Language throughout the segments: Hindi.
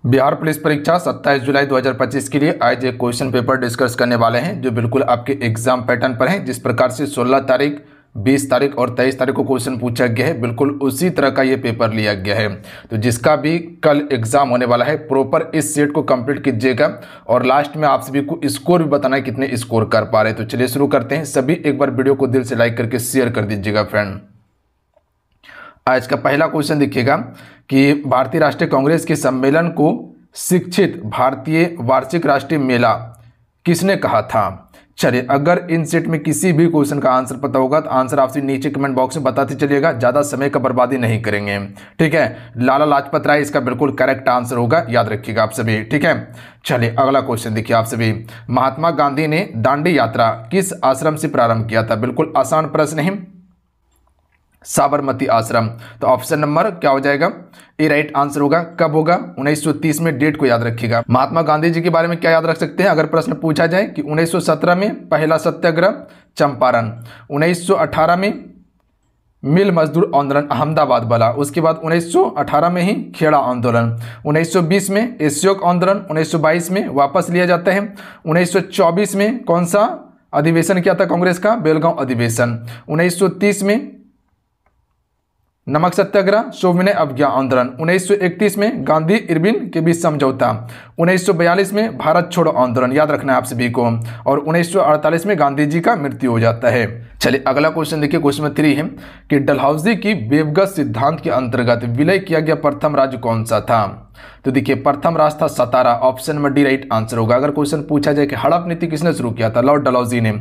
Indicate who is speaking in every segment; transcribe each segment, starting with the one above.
Speaker 1: बिहार पुलिस परीक्षा 27 जुलाई 2025 के लिए आज एक क्वेश्चन पेपर डिस्कस करने वाले हैं जो बिल्कुल आपके एग्जाम पैटर्न पर है। जिस प्रकार से 16 तारीख 20 तारीख और 23 तारीख को क्वेश्चन पूछा गया है, बिल्कुल उसी तरह का ये पेपर लिया गया है। तो जिसका भी कल एग्जाम होने वाला है, प्रॉपर इस सेट को कंप्लीट कीजिएगा और लास्ट में आप सभी को स्कोर भी बताना है कितने स्कोर कर पा रहे हैं। तो चलिए शुरू करते हैं। सभी एक बार वीडियो को दिल से लाइक करके शेयर कर दीजिएगा फ्रेंड। आज का पहला क्वेश्चन देखिएगा कि भारतीय राष्ट्रीय कांग्रेस के सम्मेलन को शिक्षित भारतीय वार्षिक राष्ट्रीय मेला किसने कहा था। चलिए, अगर इन सेट में किसी भी क्वेश्चन का आंसर पता होगा तो आंसर आपसे नीचे कमेंट बॉक्स में बताते चलिएगा, ज़्यादा समय का बर्बादी नहीं करेंगे। ठीक है, लाला लाजपत राय इसका बिल्कुल करेक्ट आंसर होगा, याद रखिएगा आप सभी। ठीक है, चलिए अगला क्वेश्चन देखिए आप सभी। महात्मा गांधी ने दांडी यात्रा किस आश्रम से प्रारंभ किया था। बिल्कुल आसान प्रश्न है, साबरमती आश्रम। तो ऑप्शन नंबर क्या हो जाएगा, ए राइट आंसर होगा। कब होगा, 1930 में। डेट को याद रखिएगा। महात्मा गांधी जी के बारे में क्या याद रख सकते हैं अगर प्रश्न पूछा जाए कि 1917 में पहला सत्याग्रह चंपारण, 1918 में मिल मजदूर आंदोलन अहमदाबाद वाला, उसके बाद 1918 में ही खेड़ा आंदोलन, 1920 में एशियोक आंदोलन, 1922 में वापस लिया जाता है, 1924 में कौन सा अधिवेशन किया था कांग्रेस का, बेलगांव अधिवेशन, 1930 में नमक सत्याग्रह शोभनीय अवज्ञा आंदोलन, 1931 में गांधी इरविन के बीच समझौता, 1942 में भारत छोड़ो आंदोलन, याद रखना है आप सभी को, और 1948 में गांधी जी का मृत्यु हो जाता है। चलिए अगला क्वेश्चन देखिए, क्वेश्चन नंबर 3 है कि डलहौजी की वेवगत सिद्धांत के अंतर्गत विलय किया गया प्रथम राज्य कौन सा था। तो देखिए प्रथम राज्य था Satara, option number D right answer होगा। अगर क्वेश्चन पूछा जाए कि हड़प नीति किसने शुरू किया था, लॉर्ड डलहौजी ने।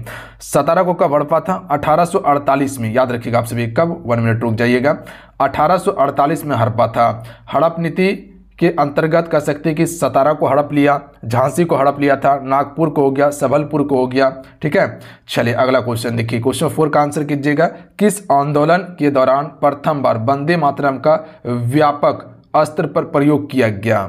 Speaker 1: सतारा को कब हड़पा था, 1848 में, याद रखिएगा आप सभी। कब, 1 मिनट रुक जाइएगा, 1848 में हड़पा था। हड़प नीति के अंतर्गत कह सकते हैं कि सतारा को हड़प लिया, झांसी को हड़प लिया था, नागपुर को हो गया, सबलपुर को हो गया। ठीक है, चलिए अगला क्वेश्चन देखिए, क्वेश्चन 4 का आंसर कीजिएगा। किस आंदोलन के दौरान प्रथम बार वंदे मातरम का व्यापक अस्त्र पर प्रयोग किया गया।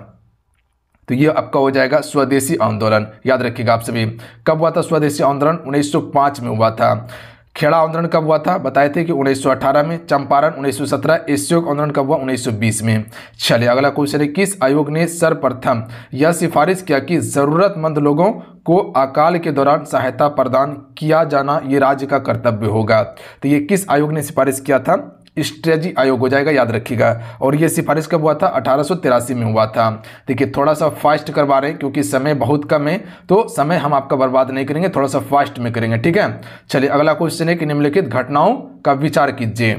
Speaker 1: तो ये आपका हो जाएगा स्वदेशी आंदोलन, याद रखिएगा आप सभी। कब हुआ था स्वदेशी आंदोलन, 1905 में हुआ था। खेड़ा आंदोलन कब हुआ था, बताए थे कि 1918 में, चंपारण 1917, एशियोक आंदोलन कब हुआ, 1920 में। चलिए अगला क्वेश्चन है, किस आयोग ने सर्वप्रथम यह सिफारिश किया कि जरूरतमंद लोगों को अकाल के दौरान सहायता प्रदान किया जाना ये राज्य का कर्तव्य होगा। तो ये किस आयोग ने सिफारिश किया था, स्ट्रेटजी आयोग हो जाएगा, याद रखिएगा। और ये सिफारिश कब हुआ था, 1883 में हुआ था। देखिए थोड़ा सा फास्ट करवा रहे हैं क्योंकि समय बहुत कम है, तो समय हम आपका बर्बाद नहीं करेंगे, थोड़ा सा फास्ट में करेंगे। ठीक है, चलिए अगला क्वेश्चन है कि निम्नलिखित घटनाओं का विचार कीजिए।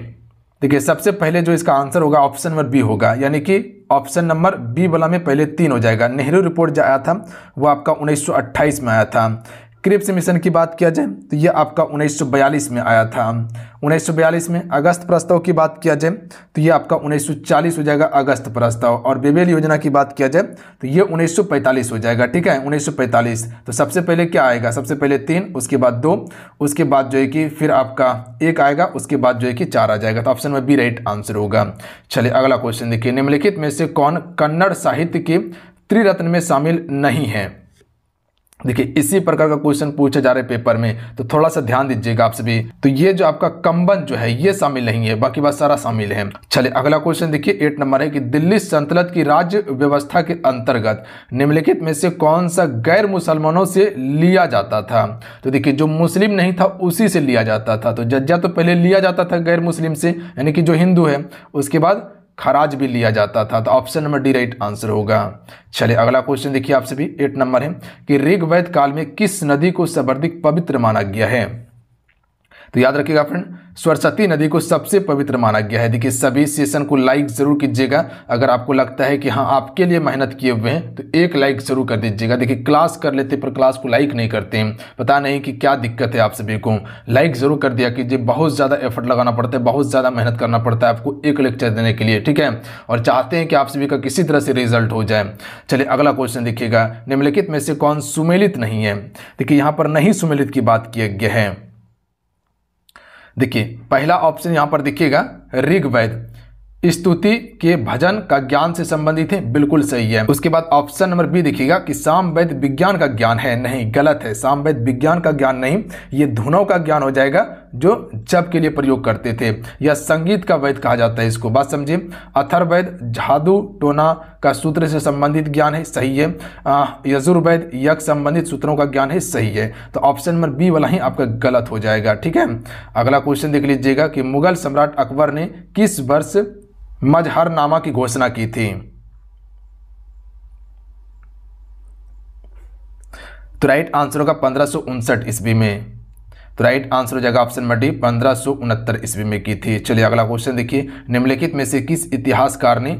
Speaker 1: देखिए सबसे पहले जो इसका आंसर होगा ऑप्शन नंबर बी होगा, यानी कि ऑप्शन नंबर बी वाला में पहले 3 हो जाएगा। नेहरू रिपोर्ट जो आया था वो आपका 1928 में आया था। क्रिप्स मिशन की बात किया जाए तो ये आपका 1942 में आया था। 1942 में अगस्त प्रस्ताव की बात किया जाए तो ये आपका 1940 हो जाएगा अगस्त प्रस्ताव। और बेबेल योजना की बात किया जाए तो ये 1945 हो जाएगा। ठीक है, 1945। तो सबसे पहले क्या आएगा, सबसे पहले 3, उसके बाद 2, उसके बाद जो है कि फिर आपका 1 आएगा, उसके बाद जो है कि 4 आ जाएगा। तो ऑप्शन में बी राइट आंसर होगा। चलिए अगला क्वेश्चन देखिए, निम्नलिखित में से कौन कन्नड़ साहित्य के त्रिरत्न में शामिल नहीं है। देखिए इसी प्रकार का क्वेश्चन पूछा जा रहा है पेपर में, तो थोड़ा सा ध्यान दीजिएगा आप सभी। तो ये जो आपका कंबन जो है ये शामिल नहीं है, बाकी बात सारा शामिल है। चलिए अगला क्वेश्चन देखिए, 8 नंबर है कि दिल्ली सल्तनत की राज्य व्यवस्था के अंतर्गत निम्नलिखित में से कौन सा गैर मुसलमानों से लिया जाता था। तो देखिए जो मुस्लिम नहीं था उसी से लिया जाता था। तो जज्जा तो पहले लिया जाता था गैर मुस्लिम से, यानी कि जो हिंदू है, उसके बाद खराज भी लिया जाता था। तो option number D right answer होगा। चलिए अगला क्वेश्चन देखिए आप सभी, 8 नंबर है कि ऋग्वेद काल में किस नदी को सर्वाधिक पवित्र माना गया है। तो याद रखिएगा फ्रेंड, सरस्वती नदी को सबसे पवित्र माना गया है। देखिए सभी सेशन को लाइक जरूर कीजिएगा। अगर आपको लगता है कि हाँ आपके लिए मेहनत किए हुए हैं तो 1 लाइक जरूर कर दीजिएगा। देखिए क्लास कर लेते पर क्लास को लाइक नहीं करते हैं, पता नहीं कि क्या दिक्कत है आप सभी को। लाइक जरूर कर दिया कीजिए, बहुत ज़्यादा एफर्ट लगाना पड़ता है, बहुत ज़्यादा मेहनत करना पड़ता है आपको एक लेक्चर देने के लिए। ठीक है, और चाहते हैं कि आप सभी का किसी तरह से रिजल्ट हो जाए। चलिए अगला क्वेश्चन देखिएगा, निम्नलिखित में से कौन सुमेलित नहीं है। देखिए यहाँ पर नहीं सुमेलित की बात किया गया है। देखिए पहला ऑप्शन यहां पर देखिएगा, ऋग्वेद स्तुति के भजन का ज्ञान से संबंधित है, बिल्कुल सही है। उसके बाद ऑप्शन नंबर बी देखिएगा कि सामवेद विज्ञान का ज्ञान है, नहीं गलत है। सामवेद विज्ञान का ज्ञान नहीं, ये धुनों का ज्ञान हो जाएगा जो जप के लिए प्रयोग करते थे, या संगीत का वेद कहा जाता है इसको, बात समझिए। अथर्ववेद जादू टोना का सूत्र से संबंधित ज्ञान है, सही है। यजुर्वेद यज्ञ संबंधित सूत्रों का ज्ञान है, सही है। तो ऑप्शन नंबर बी वाला ही आपका गलत हो जाएगा, ठीक है। अगला क्वेश्चन देख लीजिएगा कि मुगल सम्राट अकबर ने किस वर्ष मजहरनामा की घोषणा की थी? तो राइट आंसर होगा 1559 ईस्वी में। तो राइट आंसर हो जाएगा ऑप्शन नंबर डी, 1569 ईस्वी में की थी। चलिए अगला क्वेश्चन देखिए, निम्नलिखित में से किस इतिहासकार ने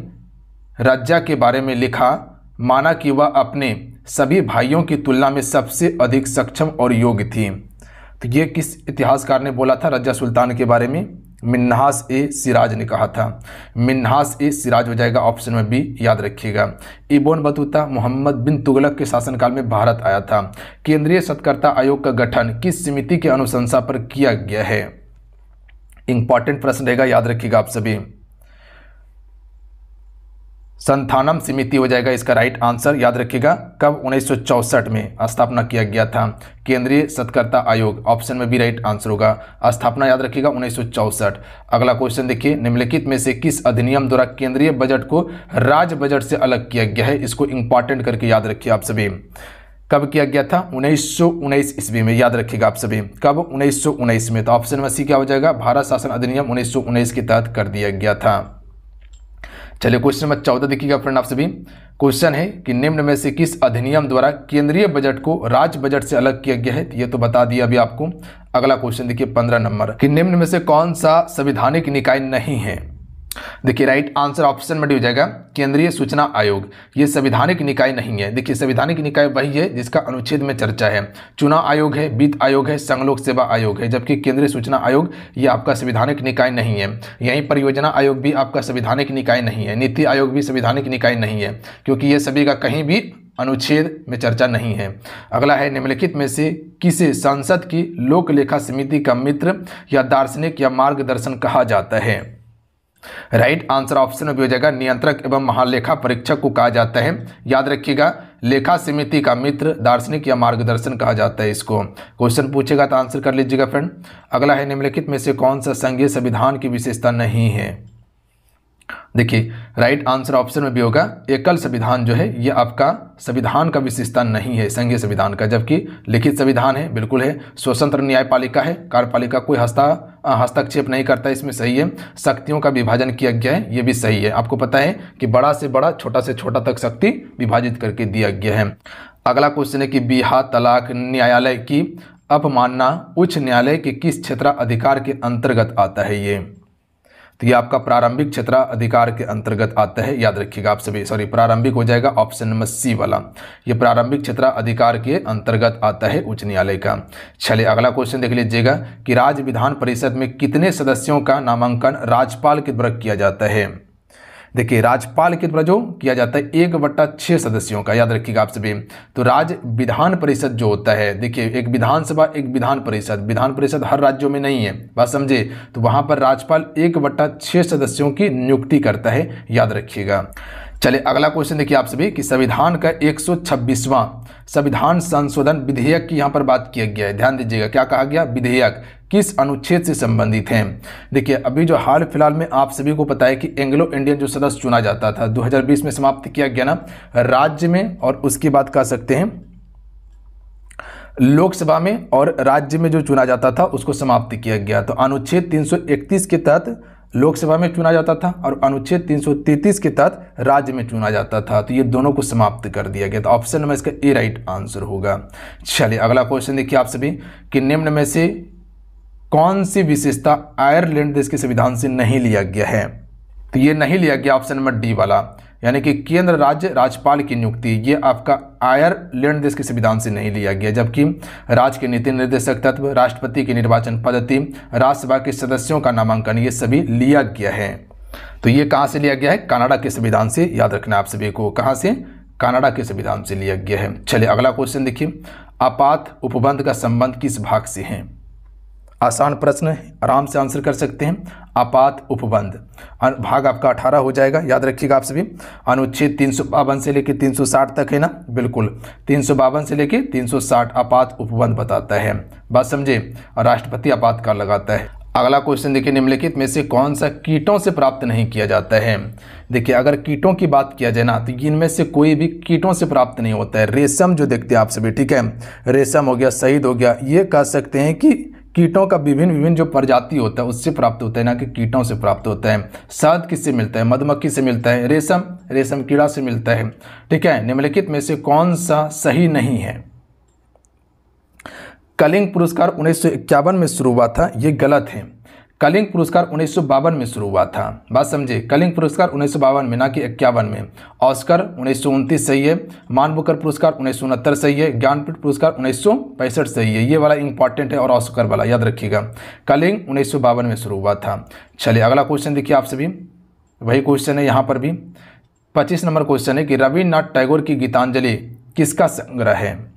Speaker 1: रज्जा के बारे में लिखा, माना कि वह अपने सभी भाइयों की तुलना में सबसे अधिक सक्षम और योग्य थी? तो ये किस इतिहासकार ने बोला था रज्जा सुल्तान के बारे में? मिन्हास ए सिराज ने कहा था। मिन्हास ए सिराज हो जाएगा ऑप्शन में बी, याद रखिएगा। इब्न बतूता मोहम्मद बिन तुगलक के शासनकाल में भारत आया था। केंद्रीय सत्कर्ता आयोग का गठन किस समिति की अनुशंसा पर किया गया है? इंपॉर्टेंट प्रश्न रहेगा, याद रखिएगा आप सभी। संथानम समिति हो जाएगा इसका राइट आंसर, याद रखिएगा। कब? 1964 में स्थापना किया गया था केंद्रीय सत्कर्ता आयोग, ऑप्शन में भी राइट आंसर होगा। स्थापना याद रखिएगा 1964। अगला क्वेश्चन देखिए, निम्नलिखित में से किस अधिनियम द्वारा केंद्रीय बजट को राज्य बजट से अलग किया गया है? इसको इंपॉर्टेंट करके याद रखिए आप सभी। कब किया गया था? 1919 ईस्वी में, याद रखिएगा आप सभी। कब? 1919 में। तो ऑप्शन में सी क्या हो जाएगा? भारत शासन अधिनियम 1919 के तहत कर दिया गया था। चलिए क्वेश्चन नंबर 14 देखिएगा फ्रेंड आप सभी। क्वेश्चन है कि निम्न में से किस अधिनियम द्वारा केंद्रीय बजट को राज्य बजट से अलग किया गया है? ये तो बता दिया अभी आपको। अगला क्वेश्चन देखिए 15 नंबर, कि निम्न में से कौन सा संवैधानिक निकाय नहीं है? देखिए राइट आंसर ऑप्शन में डी हो जाएगा केंद्रीय सूचना आयोग। ये संवैधानिक निकाय नहीं है। देखिए संवैधानिक निकाय वही है जिसका अनुच्छेद में चर्चा है। चुनाव आयोग है, वित्त आयोग है, संघ लोक सेवा आयोग है, जबकि केंद्रीय सूचना आयोग ये आपका संवैधानिक निकाय नहीं है। यहीं परियोजना आयोग भी आपका संवैधानिक निकाय नहीं है। नीति आयोग भी संवैधानिक निकाय नहीं है, क्योंकि ये सभी का कहीं भी अनुच्छेद में चर्चा नहीं है। अगला है, निम्नलिखित में से किसे संसद की लोक लेखा समिति का मित्र या दार्शनिक या मार्गदर्शन कहा जाता है? राइट आंसर ऑप्शन में भी हो जाएगा नियंत्रक एवं महालेखा परीक्षक को कहा जाता है। याद रखिएगा, लेखा समिति का मित्र, दार्शनिक या मार्गदर्शन कहा जाता है इसको। क्वेश्चन पूछेगा तो आंसर कर लीजिएगा फ्रेंड। अगला है, निम्नलिखित में से कौन सा संघीय संविधान की विशेषता नहीं है? देखिए राइट आंसर ऑप्शन में भी होगा एकल संविधान जो है ये आपका संविधान का विशेषता नहीं है संघीय संविधान का, जबकि लिखित संविधान है, बिल्कुल है। स्वतंत्र न्यायपालिका है, कार्यपालिका कोई हस्तक्षेप नहीं करता, इसमें सही है। शक्तियों का विभाजन किया गया है, ये भी सही है। आपको पता है कि बड़ा से बड़ा, छोटा से छोटा तक शक्ति विभाजित करके दिया गया है। अगला क्वेश्चन है कि बिहा तलाक न्यायालय की अपमानना उच्च न्यायालय के किस क्षेत्राधिकार के अंतर्गत आता है? ये तो ये आपका प्रारंभिक क्षेत्राधिकार के अंतर्गत आता है। याद रखिएगा आप सभी, सॉरी प्रारंभिक हो जाएगा ऑप्शन नंबर सी वाला। ये प्रारंभिक क्षेत्राधिकार के अंतर्गत आता है उच्च न्यायालय का। चलिए अगला क्वेश्चन देख लीजिएगा कि राज्य विधान परिषद में कितने सदस्यों का नामांकन राज्यपाल के द्वारा किया जाता है? देखिए राज्यपाल के द्वारा जो किया जाता है 1/6 सदस्यों का, याद रखिएगा आप सभी। तो राज्य विधान परिषद जो होता है, देखिए एक विधानसभा एक विधान परिषद हर राज्यों में नहीं है, बात समझे। तो वहां पर राज्यपाल 1/6 सदस्यों की नियुक्ति करता है, याद रखिएगा। चलिए अगला क्वेश्चन देखिए आप सभी कि संविधान का 126वां संविधान संशोधन विधेयक की यहाँ पर बात किया गया है। ध्यान दीजिएगा क्या कहा गया, विधेयक किस अनुच्छेद से संबंधित हैं? देखिए अभी जो हाल फिलहाल में आप सभी को पता है कि एंग्लो इंडियन जो सदस्य चुना जाता था 2020 में समाप्त किया गया ना राज्य में, और उसकी बात कर सकते हैं लोकसभा में, और राज्य में जो चुना जाता था उसको समाप्त किया गया। तो अनुच्छेद 331 के तहत लोकसभा में चुना जाता था और अनुच्छेद 333 के तहत राज्य में चुना जाता था। तो ये दोनों को समाप्त कर दिया गया। तो ऑप्शन नंबर इसका ए राइट आंसर होगा। चलिए अगला क्वेश्चन देखिए आप सभी कि निम्न में से कौन सी विशेषता आयरलैंड देश के संविधान से नहीं लिया गया है? तो ये नहीं लिया गया ऑप्शन नंबर डी वाला, यानी कि केंद्र राज्य राज्यपाल की नियुक्ति, ये आपका आयरलैंड देश के संविधान से नहीं लिया गया। जबकि राज्य के नीति निर्देशक तत्व, राष्ट्रपति की निर्वाचन पद्धति, राज्यसभा के सदस्यों का नामांकन, ये सभी लिया गया है। तो ये कहाँ से लिया गया है? कनाडा के संविधान से। याद रखना आप सभी को, कहाँ से? कनाडा के संविधान से लिया गया है। चलिए अगला क्वेश्चन देखिए, आपात उपबंध का संबंध किस भाग से है? आसान प्रश्न है, आराम से आंसर कर सकते हैं। आपात उपबंध भाग आपका 18 हो जाएगा, याद रखिएगा आप सभी। अनुच्छेद 352 से लेकर 360 तक है ना, बिल्कुल 352 से लेकर 360 आपात उपबंध बताता है, बात समझे। और राष्ट्रपति आपातकाल लगाता है। अगला क्वेश्चन देखिए, निम्नलिखित में से कौन सा कीटों से प्राप्त नहीं किया जाता है। देखिए अगर कीटों की बात किया जाए ना तो इनमें से कोई भी कीटों से प्राप्त नहीं होता है। रेशम जो देखते हैं आप सभी, ठीक है, रेशम हो गया, शहद हो गया, ये कह सकते हैं कि कीटों का विभिन्न जो प्रजाति होता है उससे प्राप्त होता है, ना कि कीटों से प्राप्त होता है। शहद किससे मिलता है? मधुमक्खी से मिलता है। रेशम कीड़ा से मिलता है। ठीक है, निम्नलिखित में से कौन सा सही नहीं है? कलिंग पुरस्कार 1951 में शुरू हुआ था, ये गलत है। कलिंग पुरस्कार 1952 में शुरू हुआ था, बात समझे। कलिंग पुरस्कार 1952 में, ना कि 51 में। ऑस्कर 1929 सही है। मान बुकर पुरस्कार 1969 सही है। ज्ञानपीठ पुरस्कार 1965 सही है। ये वाला इंपॉर्टेंट है और ऑस्कर वाला याद रखिएगा। कलिंग 1952 में शुरू हुआ था। चलिए अगला क्वेश्चन देखिए आप सभी, वही क्वेश्चन है यहाँ पर भी। 25 नंबर क्वेश्चन है कि रविन्द्रनाथ टैगोर की गीतांजलि किसका संग्रह है?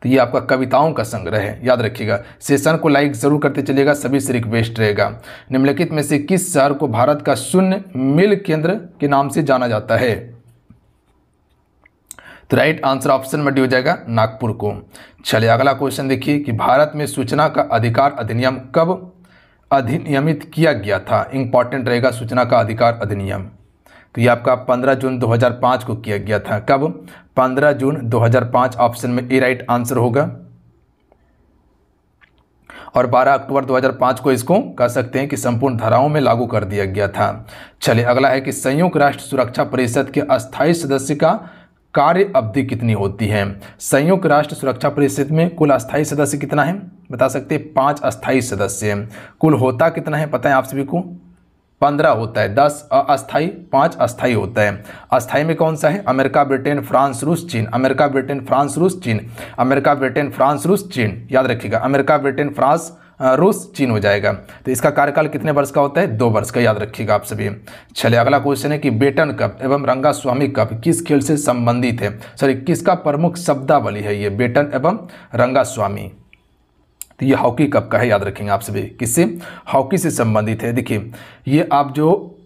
Speaker 1: तो ये आपका कविताओं का संग्रह है, याद रखिएगा। सेशन को लाइक जरूर करते चलिएगा, सभी से रिक्वेस्ट रहेगा। निम्नलिखित में से किस शहर को भारत का शून्य मिल केंद्र के नाम से जाना जाता है? तो राइट आंसर ऑप्शन में डी हो जाएगा, नागपुर को। चलिए अगला क्वेश्चन देखिए कि भारत में सूचना का अधिकार अधिनियम कब अधिनियमित किया गया था? इंपॉर्टेंट रहेगा सूचना का अधिकार अधिनियम। तो ये आपका 15 जून 2005 को किया गया था। कब? 15 जून 2005, ऑप्शन में ए राइट आंसर होगा। और 12 अक्टूबर 2005 को इसको कह सकते हैं कि संपूर्ण धाराओं में लागू कर दिया गया था। चलिए अगला है कि संयुक्त राष्ट्र सुरक्षा परिषद के अस्थायी सदस्य का कार्य अवधि कितनी होती है? संयुक्त राष्ट्र सुरक्षा परिषद में कुल अस्थायी सदस्य कितना है बता सकते हैं? 5 अस्थायी सदस्य। कुल होता कितना है पता है आप सभी को? 15 होता है। 10 अस्थायी, 5 अस्थायी होता है। अस्थायी में कौन सा है? अमेरिका, ब्रिटेन, फ्रांस, रूस, चीन। अमेरिका, ब्रिटेन, फ्रांस, रूस, चीन। अमेरिका, ब्रिटेन, फ्रांस, रूस, चीन, याद रखिएगा। अमेरिका, ब्रिटेन, फ्रांस, रूस, चीन हो जाएगा। तो इसका कार्यकाल कितने वर्ष का होता है? 2 वर्ष का, याद रखिएगा आप सभी। चलिए अगला क्वेश्चन है कि बेटन कप एवं रंगास्वामी कप किस खेल से संबंधित है? सॉरी, किसका प्रमुख शब्दावली है ये बेटन एवं रंगास्वामी? तो ये हॉकी कप का है, याद रखेंगे आप सभी। किससे? हॉकी से संबंधित है। देखिए ये आप जो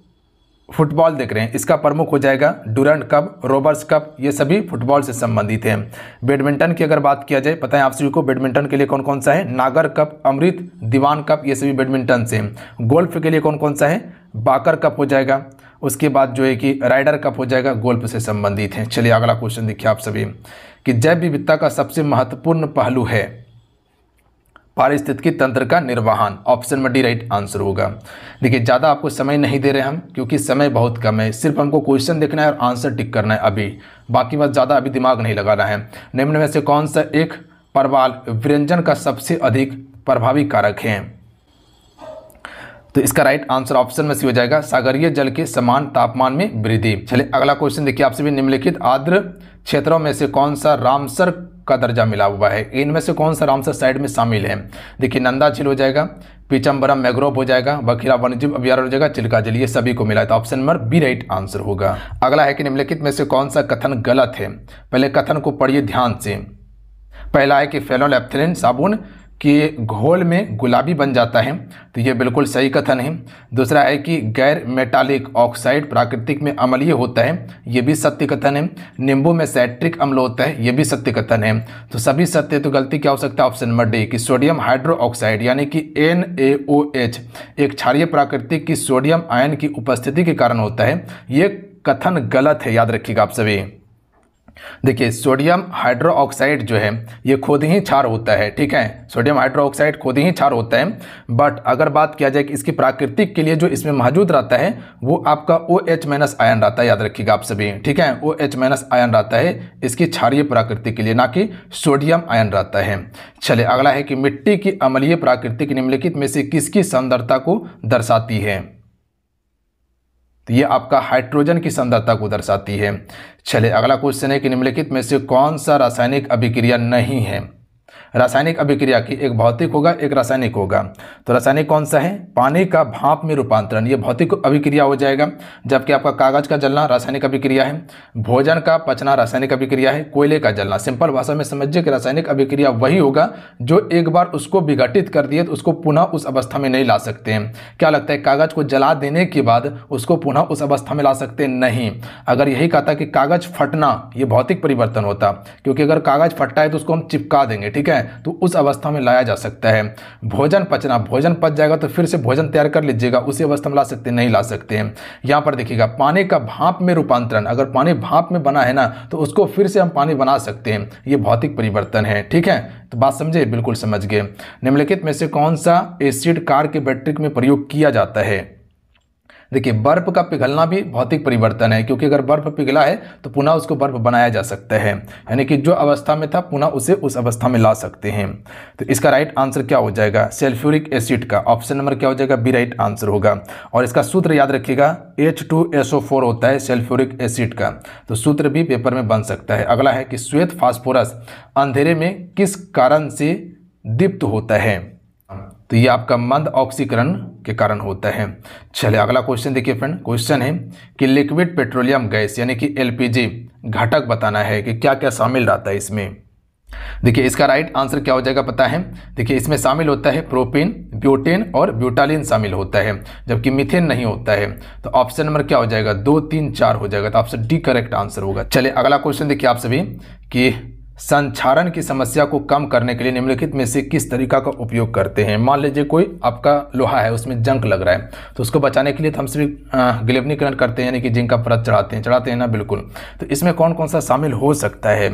Speaker 1: फुटबॉल देख रहे हैं इसका प्रमुख हो जाएगा डुरंट कप, रोबर्ट्स कप, ये सभी फुटबॉल से संबंधित हैं। बैडमिंटन की अगर बात किया जाए, पता है आप सभी को बैडमिंटन के लिए कौन कौन सा है? नागर कप, अमृत, दीवान कप, ये सभी बैडमिंटन से। गोल्फ के लिए कौन कौन सा है? बाकर कप हो जाएगा। उसके बाद जो है कि राइडर कप हो जाएगा, गोल्फ से संबंधित है। चलिए अगला क्वेश्चन देखिए आप सभी कि जैव विविधता का सबसे महत्वपूर्ण पहलू है पारिस्थितिकी तंत्र का निर्वहन। ऑप्शन में डी राइट आंसर होगा। देखिए ज़्यादा आपको समय नहीं दे रहे हम, क्योंकि समय बहुत कम है। सिर्फ हमको क्वेश्चन देखना है और आंसर टिक करना है अभी, बाकी बात ज़्यादा अभी दिमाग नहीं लगाना है। निम्न में से कौन सा एक प्रवाल व्यंजन का सबसे अधिक प्रभावी कारक है? तो इसका राइट आंसर ऑप्शन में सी हो जाएगा, सागरीय जल के समान तापमान में वृद्धि। चलिए अगला क्वेश्चन देखिए आपसे भी, निम्नलिखित आर्द्र क्षेत्रों में से कौन सा रामसर का दर्जा मिला हुआ है? इनमें से कौन सा रामसर साइड में शामिल है? देखिए नंदा झील हो जाएगा, पीचम्बरम मैग्रोव हो जाएगा, बखिरा वन्यजीव अभयारण्य हो जाएगा, चिल्का झील, ये सभी को मिला है। तो option number B right answer होगा। अगला है कि निम्नलिखित में से कौन सा कथन गलत है? पहले कथन को पढ़िए ध्यान से। पहला है कि फेनोलेफ्थलीन साबुन के घोल में गुलाबी बन जाता है, तो ये बिल्कुल सही कथन है। दूसरा है कि गैर मेटालिक ऑक्साइड प्राकृतिक में अम्लीय होता है, ये भी सत्य कथन है। नींबू में साइट्रिक अम्ल होता है, ये भी सत्य कथन है। तो सभी सत्य, तो गलती क्या हो सकता है? ऑप्शन नंबर डी कि सोडियम हाइड्रो ऑक्साइड यानी कि NaOH एक क्षारीय प्राकृतिक की सोडियम आयन की उपस्थिति के कारण होता है, ये कथन गलत है, याद रखिएगा आप सभी। देखिए सोडियम हाइड्रो ऑक्साइड जो है ये खुद ही क्षार होता है, ठीक है, सोडियम हाइड्रो ऑक्साइड खुद ही क्षार होता है। बट अगर बात किया जाए कि इसकी प्राकृतिक के लिए जो इसमें मौजूद रहता है वो आपका OH- आयन रहता है, याद रखिएगा आप सभी, ठीक है। OH- आयन रहता है इसकी क्षारीय प्राकृतिक के लिए, ना कि सोडियम आयन रहता है। चलिए अगला है कि मिट्टी की अम्लीय प्राकृतिक निम्नलिखित में से किसकी सांद्रता को दर्शाती है? तो ये आपका हाइड्रोजन की सांद्रता को दर्शाती है। चलिए अगला क्वेश्चन है कि निम्नलिखित में से कौन सा रासायनिक अभिक्रिया नहीं है? रासायनिक अभिक्रिया की एक भौतिक होगा, एक रासायनिक होगा। तो रासायनिक कौन सा है? पानी का भाप में रूपांतरण, ये भौतिक अभिक्रिया हो जाएगा। जबकि आपका कागज का जलना रासायनिक अभिक्रिया है, भोजन का पचना रासायनिक अभिक्रिया है, कोयले का जलना। सिंपल भाषा में समझिए कि रासायनिक अभिक्रिया वही होगा जो एक बार उसको विघटित कर दिए तो उसको पुनः उस अवस्था में नहीं ला सकते हैं। क्या लगता है कागज को जला देने के बाद उसको पुनः उस अवस्था में ला सकते हैं? नहीं। अगर यही कहा था कि कागज फटना ये भौतिक परिवर्तन होता, क्योंकि अगर कागज फटता है तो उसको हम चिपका देंगे, ठीक है, तो उस अवस्था में लाया जा सकता है। भोजन पचना, भोजन पच जाएगा तो फिर से भोजन तैयार कर लीजिएगा, उसी अवस्था में ला सकते हैं, नहीं ला सकते हैं। यहाँ पर देखिएगा पानी का भाप में रूपांतरण, अगर पानी भाप में बना है ना तो उसको फिर से हम पानी बना सकते हैं, ये भौतिक परिवर्तन है। ठीक है, तो बात समझे, बिल्कुल समझ गए। निम्नलिखित में से कौन सा एसिड कार के बैटरी में प्रयोग किया जाता है? देखिए बर्फ का पिघलना भी भौतिक परिवर्तन है, क्योंकि अगर बर्फ पिघला है तो पुनः उसको बर्फ बनाया जा सकता है, यानी कि जो अवस्था में था पुनः उसे उस अवस्था में ला सकते हैं। तो इसका राइट आंसर क्या हो जाएगा? सल्फ्यूरिक एसिड का ऑप्शन नंबर क्या हो जाएगा? बी राइट आंसर होगा। और इसका सूत्र याद रखिएगा, H2SO4 होता है सल्फ्यूरिक एसिड का, तो सूत्र भी पेपर में बन सकता है। अगला है कि श्वेत फास्फोरस अंधेरे में किस कारण से दीप्त होता है? तो ये आपका मंद ऑक्सीकरण के कारण होता है। चलिए अगला क्वेश्चन देखिए फ्रेंड, क्वेश्चन है कि लिक्विड पेट्रोलियम गैस यानी कि एलपीजी घटक बताना है कि क्या क्या शामिल रहता है इसमें। देखिए इसका राइट आंसर क्या हो जाएगा पता है? देखिए इसमें शामिल होता है प्रोपेन, ब्यूटेन और ब्यूटालिन शामिल होता है, जबकि मीथेन नहीं होता है। तो ऑप्शन नंबर क्या हो जाएगा? 2, 3, 4 हो जाएगा, तो ऑप्शन डी करेक्ट आंसर होगा। चलिए अगला क्वेश्चन देखिए आप सभी कि संक्षारण की समस्या को कम करने के लिए निम्नलिखित में से किस तरीका का उपयोग करते हैं? मान लीजिए कोई आपका लोहा है, उसमें जंग लग रहा है, तो उसको बचाने के लिए तो हम सभी गैल्वेनीकरण करते हैं, यानी कि जिंक का परत चढ़ाते हैं ना, बिल्कुल। तो इसमें कौन कौन सा शामिल हो सकता है?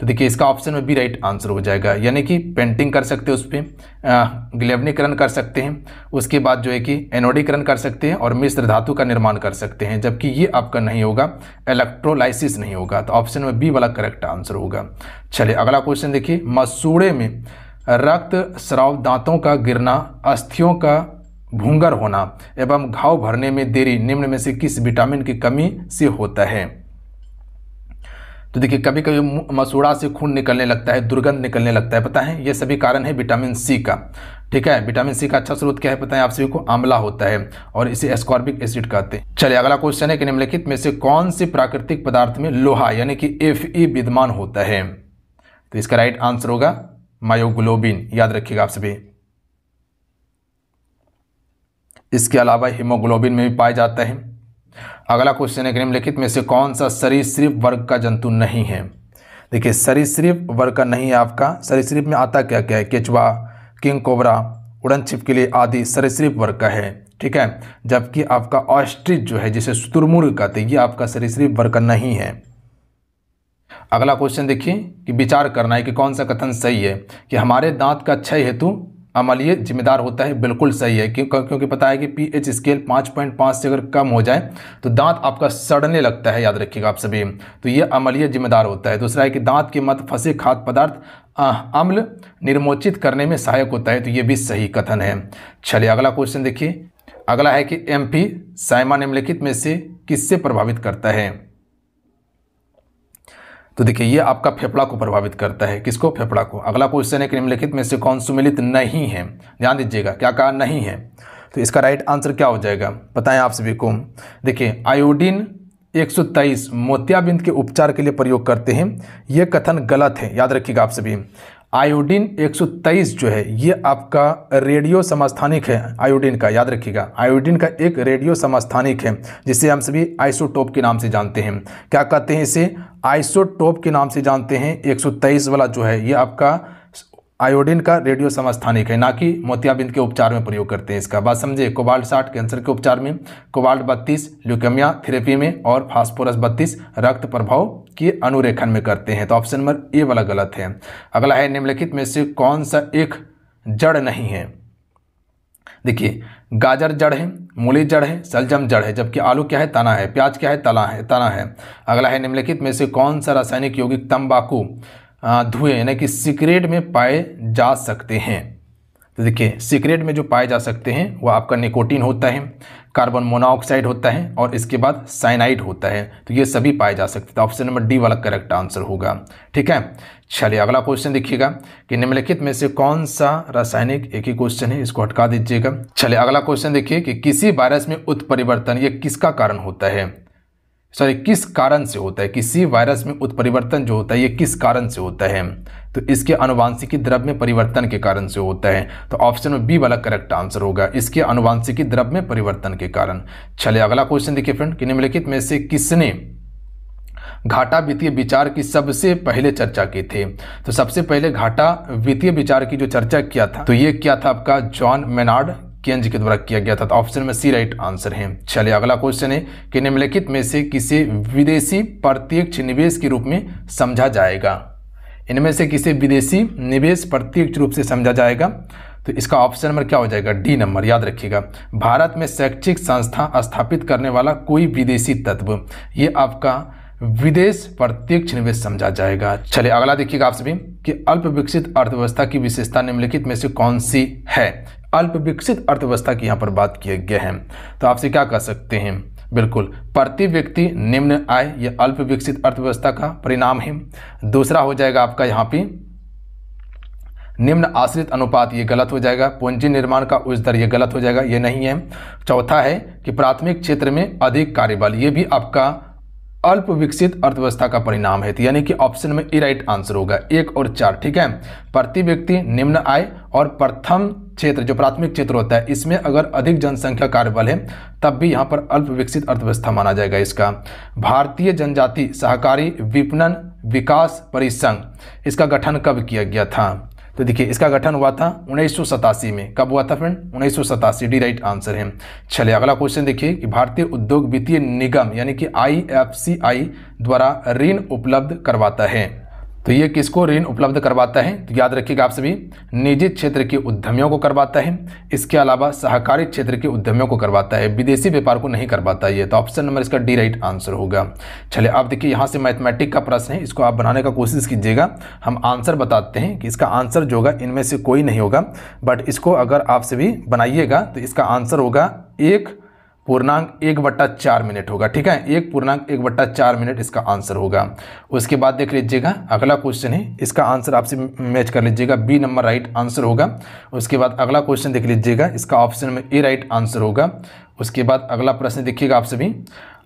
Speaker 1: तो देखिए इसका ऑप्शन में बी राइट आंसर हो जाएगा, यानी कि पेंटिंग कर सकते हैं, उस पर गैल्वेनीकरण कर सकते हैं, उसके बाद जो है कि एनोडीकरण कर सकते हैं और मिश्र धातु का निर्माण कर सकते हैं, जबकि ये आपका नहीं होगा, इलेक्ट्रोलाइसिस नहीं होगा। तो ऑप्शन में बी वाला करेक्ट आंसर होगा। चलिए अगला क्वेश्चन देखिए, मसूड़े में रक्त स्राव, दांतों का गिरना, अस्थियों का भूंगर होना एवं घाव भरने में देरी निम्न में से किस विटामिन की कमी से होता है? तो देखिए कभी कभी मसूड़ा से खून निकलने लगता है, दुर्गंध निकलने लगता है, पता है? ये सभी कारण है विटामिन सी का। ठीक है, विटामिन सी का अच्छा स्रोत क्या है पता है आप सभी को? आंवला होता है और इसे एस्कॉर्बिक एसिड कहते हैं। चलिए अगला क्वेश्चन है कि निम्नलिखित में से कौन से प्राकृतिक पदार्थ में लोहा यानी कि Fe विद्यमान होता है? तो इसका राइट आंसर होगा मायोग्लोबिन, याद रखिएगा आप सभी। इसके अलावा हीमोग्लोबिन में भी पाया जाता है। अगला क्वेश्चन है कि निम्नलिखित में से कौन सा सरीसृप वर्ग का जंतु नहीं है? देखिए सरीसृप वर्ग का नहीं है आपका, सरीसृप में आता क्या क्या है? केचुआ, किंग कोबरा, उड़न छिपकली आदि सरीसृप वर्ग का है। ठीक है, जबकि आपका ऑस्ट्रिच जो है जिसे शुतुरमुर्ग कहते हैं, ये आपका सरीसृप वर्ग का नहीं है। अगला क्वेश्चन देखिए कि विचार करना है कि कौन सा कथन सही है कि हमारे दांत का क्षय हेतु अम्लीय जिम्मेदार होता है। बिल्कुल सही है, क्योंकि पता है कि पीएच स्केल 5.5 से अगर कम हो जाए तो दांत आपका सड़ने लगता है, याद रखिएगा आप सभी। तो ये अम्लीय जिम्मेदार होता है। दूसरा है कि दांत के मध्य फंसे खाद्य पदार्थ अम्ल निर्मोचित करने में सहायक होता है, तो ये भी सही कथन है। चलिए अगला क्वेश्चन देखिए, अगला है कि एम्फीसाइमा निम्नलिखित में से किससे प्रभावित करता है? तो देखिए ये आपका फेफड़ा को प्रभावित करता है। किसको? फेफड़ा को। अगला क्वेश्चन है कि निम्नलिखित में से कौन सुमेलित नहीं है? ध्यान दीजिएगा, क्या कहा? नहीं है। तो इसका राइट आंसर क्या हो जाएगा बताएं आप सभी को? देखिए आयोडीन 123 मोतियाबिंद के उपचार के लिए प्रयोग करते हैं, ये कथन गलत है, याद रखिएगा आप सभी। आयोडीन 123 जो है ये आपका रेडियो समस्थानिक है, आयोडीन का, याद रखिएगा। आयोडीन का एक रेडियो समस्थानिक है जिसे हम सभी आइसोटोप के नाम से जानते हैं। क्या कहते हैं इसे? आइसोटोप के नाम से जानते हैं। 123 वाला जो है ये आपका आयोडीन का रेडियो समस्थानिक है, ना कि मोतियाबिंद के उपचार में प्रयोग करते हैं इसका। बात समझे? कोबाल्ट 60 कैंसर के उपचार में, कोबाल्ट 32 ल्यूकेमिया थेरेपी में और फास्फोरस 32 रक्त प्रभाव के अनुरेखन में करते हैं। तो ऑप्शन नंबर ए वाला गलत है। अगला है निम्नलिखित में से कौन सा एक जड़ नहीं है? देखिए गाजर जड़ है, मूली जड़ है, सलजम जड़ है, जबकि आलू क्या है? तना है। प्याज क्या है? तना है। अगला है निम्नलिखित में से कौन सा रासायनिक यौगिक तंबाकू धुएं यानी कि सिगरेट में पाए जा सकते हैं? तो देखिए सिगरेट में जो पाए जा सकते हैं वो आपका निकोटीन होता है, कार्बन मोनोऑक्साइड होता है और इसके बाद साइनाइड होता है। तो ये सभी पाए जा सकते हैं। तो ऑप्शन नंबर डी वाला करेक्ट आंसर होगा। ठीक है, चलिए अगला क्वेश्चन देखिएगा कि निम्नलिखित में से कौन सा रासायनिक, एक ही क्वेश्चन है, इसको हटा दीजिएगा। चलिए अगला क्वेश्चन देखिए कि किसी वायरस में उत्परिवर्तन ये किसका कारण होता है? किस कारण से होता है? किसी वायरस में उत्परिवर्तन जो होता है ये किस कारण से होता है? तो इसके आनुवांशिकी द्रव्य में परिवर्तन के कारण से होता है। तो ऑप्शन में बी वाला करेक्ट आंसर होगा, इसके आनुवांशिकी द्रव्य में परिवर्तन के कारण। चलिए अगला क्वेश्चन देखिए फ्रेंड कि निम्नलिखित में से किसने घाटा वित्तीय विचार की सबसे पहले चर्चा की थी? तो सबसे पहले घाटा वित्तीय विचार की जो चर्चा किया था तो ये क्या था आपका जॉन मेनार्ड केन्ज के द्वारा किया गया था। तो ऑप्शन में सी राइट आंसर है। चलिए अगला क्वेश्चन है कि निम्नलिखित में से किसे विदेशी प्रत्यक्ष निवेश के रूप में समझा जाएगा? इनमें से किसे विदेशी निवेश प्रत्यक्ष रूप से समझा जाएगा? तो इसका ऑप्शन नंबर क्या हो जाएगा? D number. याद रखिएगा, भारत में शैक्षिक संस्था स्थापित करने वाला कोई विदेशी तत्व, ये आपका विदेश प्रत्यक्ष निवेश समझा जाएगा। चलिए अगला देखिएगा आप सभी कि अल्प विकसित अर्थव्यवस्था की विशेषता निम्नलिखित में से कौन सी है? अल्प विकसित अर्थव्यवस्था की यहाँ पर बात किया गया है। तो आपसे क्या कह सकते हैं? बिल्कुल, प्रति व्यक्ति निम्न आय, यह अल्प विकसित अर्थव्यवस्था का परिणाम है। दूसरा हो जाएगा आपका यहाँ पे निम्न आश्रित अनुपात, ये गलत हो जाएगा। पूंजी निर्माण का उच्च दर, ये गलत हो जाएगा, ये नहीं है। चौथा है कि प्राथमिक क्षेत्र में अधिक कार्यबल, ये भी आपका अल्प विकसित अर्थव्यवस्था का परिणाम है। तो यानी कि ऑप्शन में ए राइट आंसर होगा, 1 और 4। ठीक है, प्रति व्यक्ति निम्न आय और प्रथम क्षेत्र जो प्राथमिक क्षेत्र होता है, इसमें अगर अधिक जनसंख्या कार्यबल है तब भी यहाँ पर अल्प विकसित अर्थव्यवस्था माना जाएगा इसका। भारतीय जनजाति सहकारी विपणन विकास परिसंघ, इसका गठन कब किया गया था? तो देखिए इसका गठन हुआ था 1987 में। कब हुआ था फ्रेंड? 1987। डी राइट आंसर है। चलिए अगला क्वेश्चन देखिए कि भारतीय उद्योग वित्तीय निगम यानी कि IFCI द्वारा ऋण उपलब्ध करवाता है। तो ये किसको ऋण उपलब्ध करवाता है? तो याद रखिएगा आप सभी, निजी क्षेत्र के उद्यमियों को करवाता है, इसके अलावा सहकारी क्षेत्र के उद्यमियों को करवाता है, विदेशी व्यापार को नहीं करवाता ये। तो ऑप्शन नंबर इसका डी राइट आंसर होगा। चलिए आप देखिए यहाँ से मैथमेटिक का प्रश्न है, इसको आप बनाने का कोशिश कीजिएगा। हम आंसर बताते हैं कि इसका आंसर जो होगा इनमें से कोई नहीं होगा, बट इसको अगर आप सभी बनाइएगा तो इसका आंसर होगा 1.1/4 मिनट होगा। ठीक है, 1.1/4 मिनट इसका आंसर होगा। उसके बाद देख लीजिएगा अगला क्वेश्चन है, इसका आंसर आपसे मैच कर लीजिएगा, बी नंबर राइट आंसर होगा। उसके बाद अगला क्वेश्चन देख लीजिएगा, इसका ऑप्शन में ए राइट आंसर होगा। उसके बाद अगला प्रश्न देखिएगा आप सभी,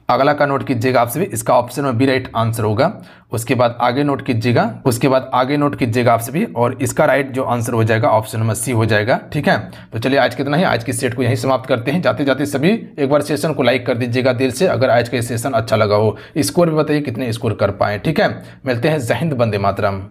Speaker 1: अगला का नोट कीजिएगा आप सभी, इसका ऑप्शन में बी राइट आंसर होगा। उसके बाद आगे नोट कीजिएगा आप सभी, और इसका राइट जो आंसर हो जाएगा ऑप्शन नंबर सी हो जाएगा। ठीक है, तो चलिए आज कितना ही, आज की सेट को यहीं समाप्त करते हैं। जाते जाते सभी एक बार सेशन को लाइक कर दीजिएगा दिल से, अगर आज का सेशन अच्छा लगा हो। स्कोर भी बताइए कितने स्कोर कर पाए। ठीक है, मिलते हैं। जय हिंद, वंदे मातरम।